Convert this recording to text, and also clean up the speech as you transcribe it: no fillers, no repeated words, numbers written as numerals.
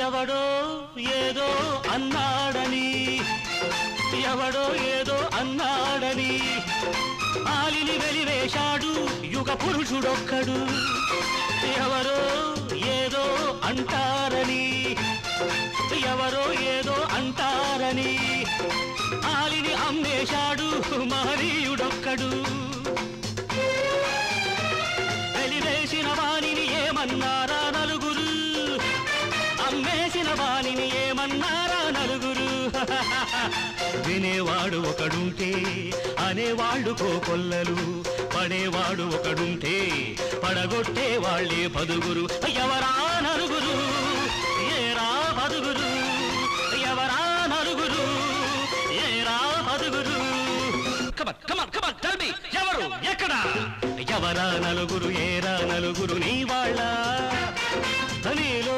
ఎవడో ఏదో అన్నాడని ఎవడో ఏదో అన్నాడని ఆలిని వెలివేశాడు యుగ పురుషుడొక్కడు ఎవరో ఏదో అంటారని ఎవరో ఏదో అంటారని ఆలిని అమ్మేశాడు మహనీయుడొక్కడు వెలివేసిన వాణిని ఏమన్నారా నలుగురు అమ్మేసిన వాణిని ఏమన్నారా నలుగురు వినేవాడు ఒకడుంటే అనేవాళ్ళు కోకొల్లలు పడేవాడు ఒకడుంటే పడగొట్టే వాళ్ళే పదుగురు ఎవరా నలుగురు ఏరా పదుగురు ఎవరా నలుగురు ఏరా పదుగురు ఎవరు ఎక్కడ ఎవరా నలుగురు ఏరా నలుగురు నీ వాళ్ళ నీలో